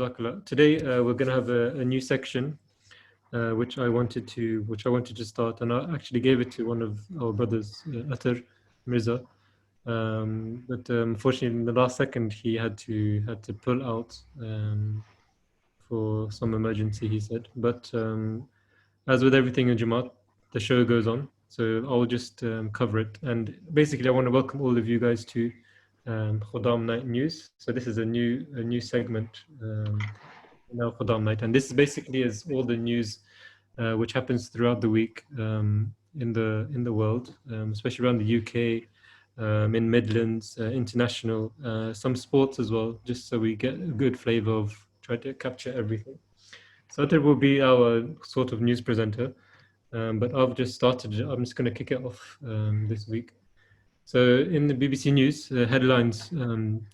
Jazakallah. Today we're going to have a new section which I wanted to start, and I actually gave it to one of our brothers, Atar Mirza. But unfortunately, in the last second, he had to pull out for some emergency, he said. But as with everything in Jamaat, the show goes on. So I'll just cover it. And basically, I want to welcome all of you guys to Khuddam Night News. So this is a new segment in our Khuddam Night, and this basically is all the news which happens throughout the week in the world, especially around the UK, in Midlands, international, some sports as well, just so we get a good flavor of try to capture everything. So that will be our sort of news presenter. But I've just started. I'm just going to kick it off this week. So in the BBC News headlines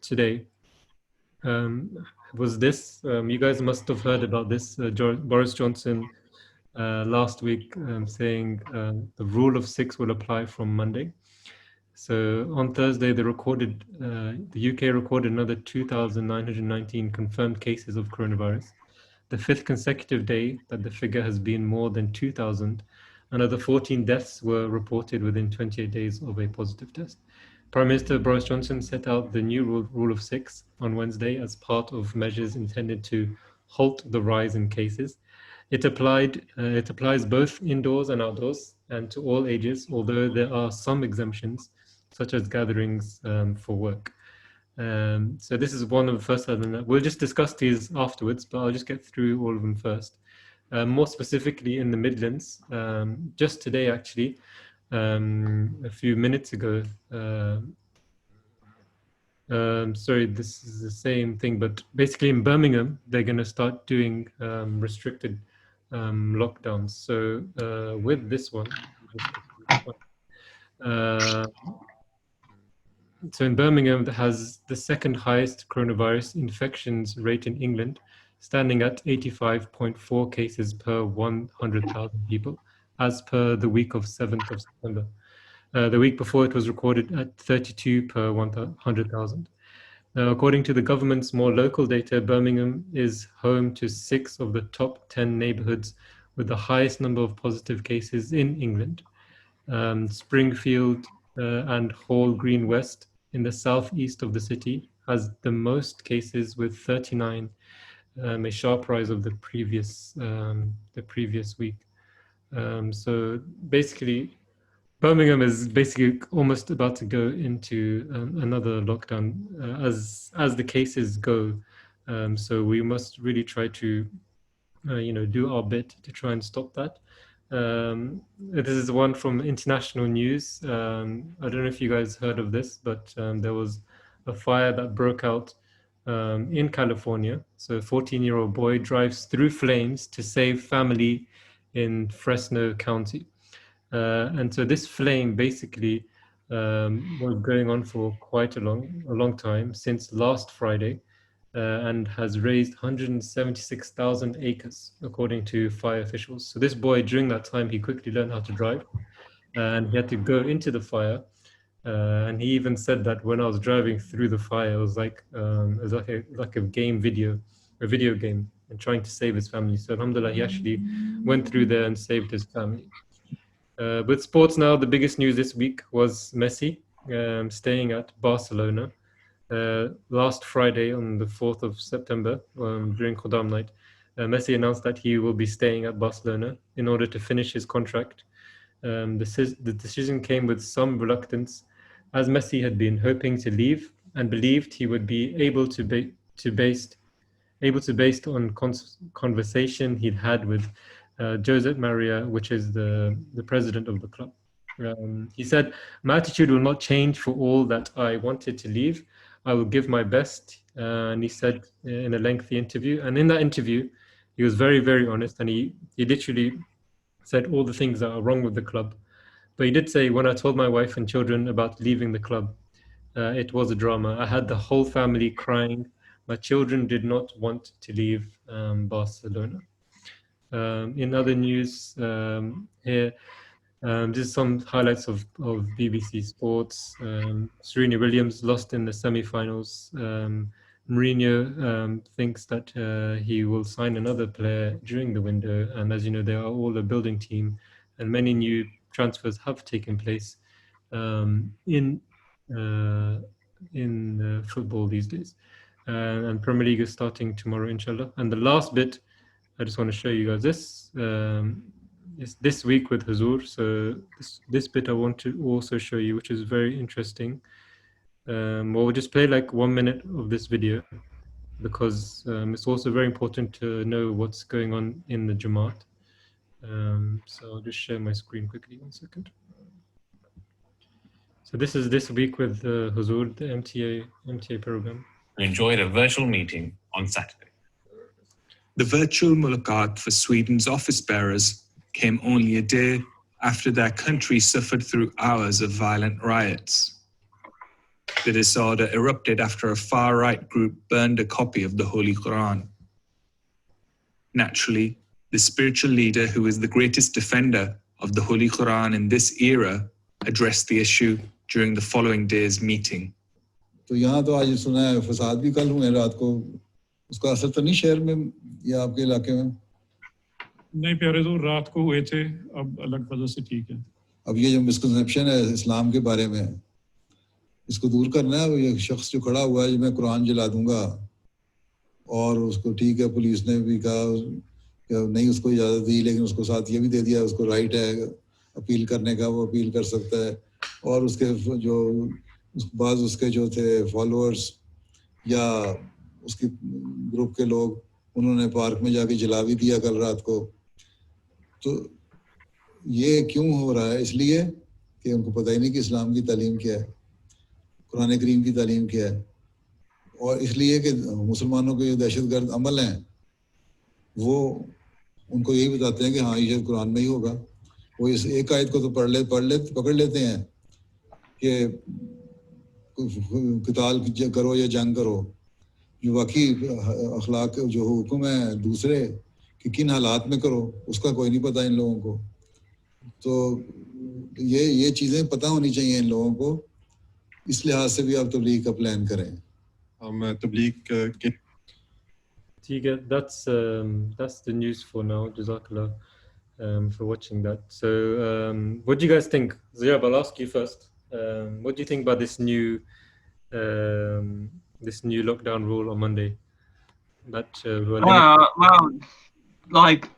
today was this. You guys must have heard about this. Boris Johnson last week saying the rule of six will apply from Monday. So on Thursday, the UK recorded another 2,919 confirmed cases of coronavirus, the fifth consecutive day that the figure has been more than 2,000. Another 14 deaths were reported within 28 days of a positive test. Prime Minister Boris Johnson set out the new rule of six on Wednesday as part of measures intended to halt the rise in cases. It applies both indoors and outdoors and to all ages, although there are some exemptions, such as gatherings for work. So this is one of the first items. We'll just discuss these afterwards, but I'll just get through all of them first. More specifically in the Midlands, just today actually, a few minutes ago, sorry, this is the same thing, but basically in Birmingham, they're going to start doing restricted lockdowns. So with this one, so in Birmingham, that has the second highest coronavirus infections rate in England, standing at 85.4 cases per 100,000 people, as per the week of 7th of September. The week before, it was recorded at 32 per 100,000. Now, according to the government's more local data, Birmingham is home to 6 of the top 10 neighborhoods with the highest number of positive cases in England. Springfield and Hall Green West in the southeast of the city has the most cases with 39, a sharp rise of the previous week. So basically, Birmingham is basically almost about to go into another lockdown as the cases go. So we must really try to, do our bit to try and stop that. This is one from international news. I don't know if you guys heard of this, but there was a fire that broke out in California. So a 14-year-old boy drives through flames to save family in Fresno County. And so this flame basically was going on for quite a long time, since last Friday, and has raised 176,000 acres, according to fire officials. So this boy, during that time, he quickly learned how to drive, and he had to go into the fire. And he even said that when I was driving through the fire, it was like a video game, and trying to save his family. So alhamdulillah, he actually went through there and saved his family. With sports now, the biggest news this week was Messi staying at Barcelona. Last Friday, on the 4th of September, during Khuddam night, Messi announced that he will be staying at Barcelona in order to finish his contract. The decision came with some reluctance, as Messi had been hoping to leave and believed he would be able to based on conversation he'd had with Josep Maria, which is the president of the club. He said, "My attitude will not change for all that I wanted to leave. I will give my best." And he said in a lengthy interview. And in that interview, he was very, very honest. And he literally said all the things that are wrong with the club. But he did say, "When I told my wife and children about leaving the club, it was a drama. I had the whole family crying. My children did not want to leave Barcelona." In other news here, just some highlights of BBC Sports. Serena Williams lost in the semi-finals Mourinho thinks that he will sign another player during the window, and as you know, they are all a building team, and many new transfers have taken place in football these days. And Premier League is starting tomorrow, inshallah. And the last bit, I just want to show you guys this. It's this week with Huzur. So this bit I want to also show you, which is very interesting. We'll just play like 1 minute of this video because it's also very important to know what's going on in the Jamaat. So I'll just share my screen quickly, 1 second. So this is this week with Huzur, the MTA program. We enjoyed a virtual meeting on Saturday. The virtual mulaqat for Sweden's office bearers came only a day after their country suffered through hours of violent riots. The disorder erupted after a far-right group burned a copy of the Holy Quran. Naturally, the spiritual leader who is the greatest defender of the Holy Quran in this era addressed the issue during the following day's meeting. तो यहाँ तो आज सुना है फसाद भी कल हुए रात को उसका असर तो नहीं शहर में या आपके इलाके में नहीं प्यारे तो रात को हुए थे अब अलग वजह से ठीक है अब ये जो मिसकंसेप्शन है इस्लाम के बारे में इसको दूर करना है ये शख्स जो खड़ा हुआ है मैं कुरान जला दूंगा और उसको ठीक है पुलिस ने भी कहा कि नहीं उसको इजाज़त दी लेकिन उसको साथ ये भी दे दिया उसको राइट है अपील करने का वो अपील कर सकता है और उसके जो बाज़ उसके जो थे फॉलोअर्स या उसकी ग्रुप के लोग उन्होंने पार्क में जाके जला भी दिया कल रात को तो ये क्यों हो रहा है इसलिए कि उनको पता ही नहीं कि इस्लाम की तालीम क्या है कुरान करीम की तालीम क्या है और इसलिए कि मुसलमानों के जो दहशतगर्द अमल हैं वो उनको यही बताते हैं कि हाँ ये कुरान में ही होगा वो इस एक आयत को तो पकड़ लेते हैं कि किताल करो या जंग करो जो बाकी अखलाक जो हुक्म है दूसरे कि किन हालात में करो उसका कोई नहीं पता इन लोगों को तो ये चीज़ें पता होनी चाहिए इन लोगों को इस लिहाज से भी आप तबलीग का प्लान करें हम तबलीग के ठीक है that's the news for now. Jazakallah for watching that. So what do you guys think? Ziyab, I'll ask you first. What do you think about this new lockdown rule on Monday? That well, like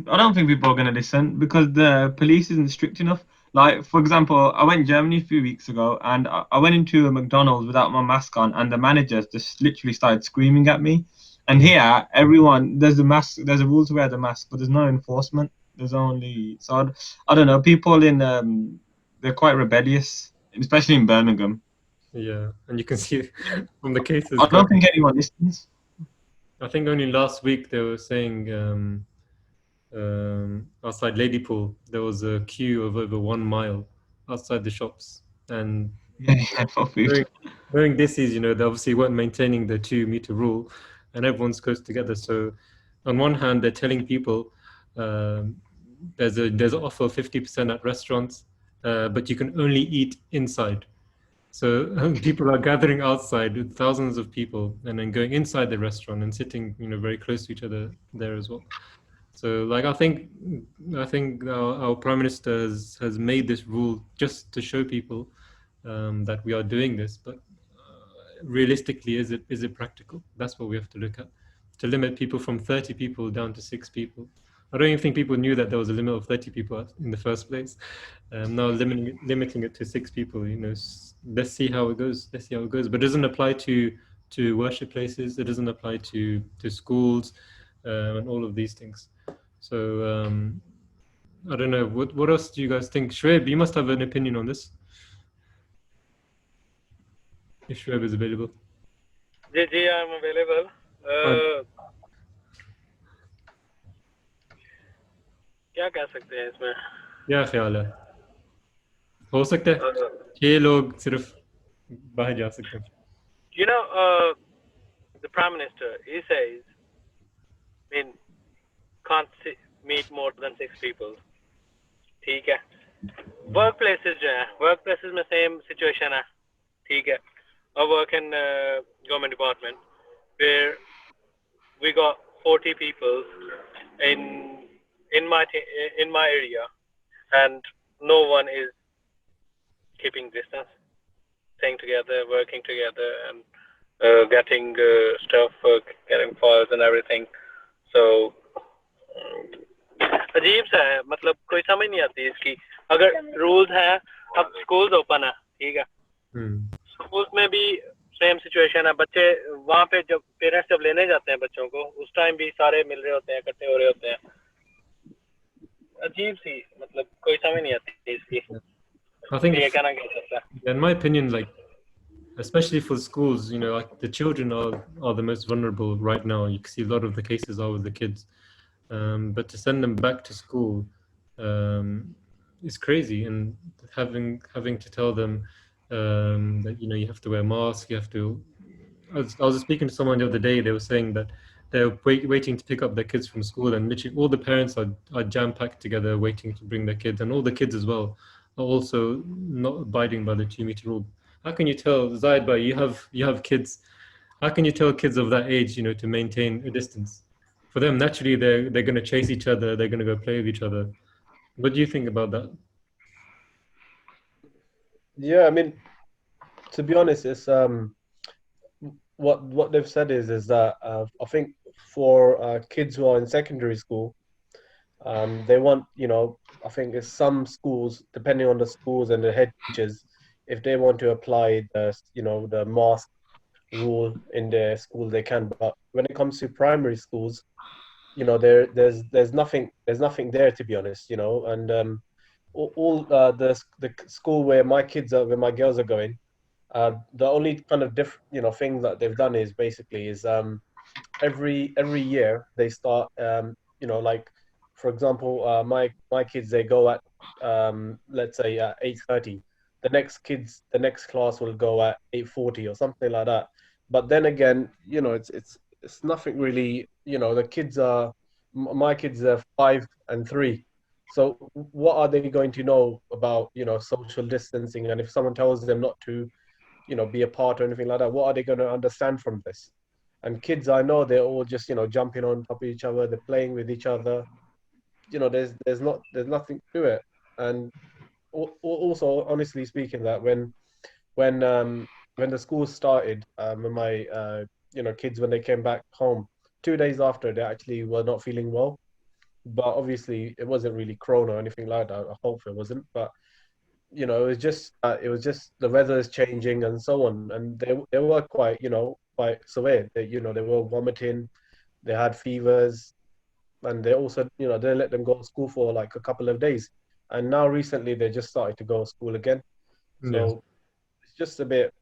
I don't think people are going to listen because the police isn't strict enough. Like for example, I went to Germany a few weeks ago and I went into a McDonald's without my mask on, and the managers just literally started screaming at me. And here, everyone there's a rule to wear the mask, but there's no enforcement. There's only I don't know. People in they're quite rebellious, especially in Birmingham. Yeah, and you can see from the cases. I don't think anyone listens. I think only last week they were saying outside Ladypool there was a queue of over 1 mile outside the shops, and for food. during this season, they obviously weren't maintaining the 2-meter rule, and everyone's close together. So, on one hand, they're telling people there's an offer of 50% at restaurants, but you can only eat inside. So people are gathering outside with thousands of people, and then going inside the restaurant and sitting, very close to each other there as well. So, like, I think our Prime Minister has made this rule just to show people that we are doing this, but realistically, is it practical? That's what we have to look at. To limit people from 30 people down to 6 people. I don't even think people knew that there was a limit of 30 people in the first place. Now limiting it to 6 people, let's see how it goes. But it doesn't apply to worship places. It doesn't apply to schools and all of these things. So I don't know. What else do you guys think? Shoaib, you must have an opinion on this. If Shoaib is available. Ji I'm available. क्या कह सकते हैं इसमें? क्या ख्याल है? हो सकता है 6 लोग सिर्फ बाहर जा सकते हैं. The Prime Minister, he says, can't meet more than 6 people. ठीक है. Workplaces जो हैं, workplaces में same situation है. ठीक है. I work in government department. where we got 40 people in my area, and no one is keeping distance, staying together, working together, and getting stuff, getting files and everything. So अजीब सा है, मतलब कोई समझ नहीं आती इसकी. अगर रूल्स है, अब स्कूल्स ओपन है, ठीक है, स्कूल्स में भी सेम सिचुएशन है. बच्चे वहाँ पे जब पेरेंट्स जब लेने जाते हैं बच्चों को, उस टाइम भी सारे मिल रहे होते हैं, इकट्ठे हो रहे होते हैं. अजीब सी, मतलब कोई समझ नहीं आती इसकी. I think, ये कहना क्या चाहता है? in my opinion, like, especially for schools, you know, like the children are the most vulnerable right now. You can see a lot of the cases are with the kids. But to send them back to school is crazy, and having to tell them that, you know, you have to wear masks, you have to. I was speaking to someone the other day. They were saying that they're waiting to pick up their kids from school, and literally all the parents are jam packed together, waiting to bring their kids, and all the kids as well are also not abiding by the 2-meter rule. How can you tell, Zaid, you have kids? How can you tell kids of that age, you know, to maintain a distance? For them, naturally, they're going to chase each other. They're going to go play with each other. What do you think about that? Yeah, I mean, to be honest, it's what they've said is that I think for kids who are in secondary school, they want, you know, I think it's some schools, depending on the schools and the head teachers, if they want to apply the, you know, the mask rule in their school, they can. But when it comes to primary schools, you know, there's nothing there, to be honest, you know. And all the school where my girls are going, the only kind of different, you know, thing that they've done is basically is every year they start, you know, like, for example, my kids, they go at let's say at 8:30. The next class will go at 8:40 or something like that. But then again, you know, it's nothing really, you know. My kids are 5 and 3. So what are they going to know about, you know, social distancing? And if someone tells them not to, you know, be apart or anything like that, what are they going to understand from this? And kids, I know they're all just, you know, jumping on top of each other, they're playing with each other. You know, there's nothing to it. And also, honestly speaking, that when the school started, when my you know, kids, when they came back home 2 days after, they actually were not feeling well. But obviously, it wasn't really corona or anything like that. I hope it wasn't. But you know, it was just the weather is changing and so on, and they were quite, you know, quite severe. They, you know, they were vomiting, they had fevers, and they also, you know, they let them go to school for like a couple of days. And now recently they just started to go to school again. So it's just a bit,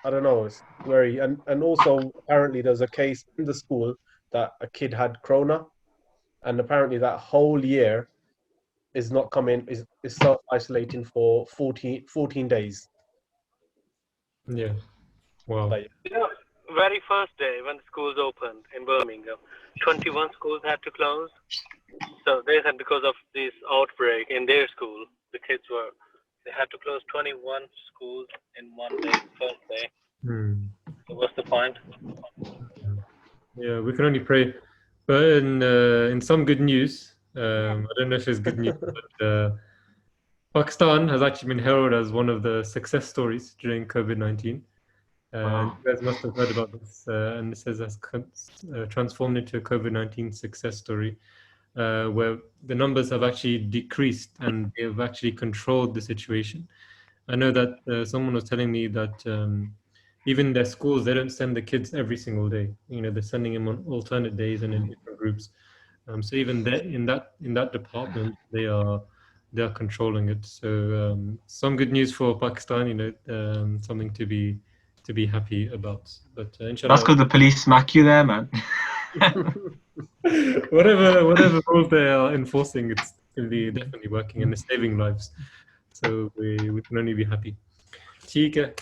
I don't know, it's very, and also apparently there's a case in the school that a kid had corona, and apparently that whole year is not coming, is self-isolating for 14 days. Yeah. Wow. Like, You know, very first day when the schools opened in Birmingham, 21 schools had to close. So they said because of this outbreak in their school, they had to close 21 schools in one day, first day. So what's the point? Yeah, we can only pray. But in some good news, I don't know if it's good news, but Pakistan has actually been heralded as one of the success stories during COVID-19. Wow. You guys must have heard about this, and this has transformed into a COVID-19 success story, where the numbers have actually decreased and they've actually controlled the situation. I know that someone was telling me that even their schools, they don't send the kids every single day. You know, they're sending them on alternate days and in different groups. So even in that department, they are controlling it. So some good news for Pakistan. You know, something to be happy about. But inshallah, That's because the police smack you there, man. whatever rules they are enforcing, it's definitely working and it's saving lives. So we can only be happy. ठीक है.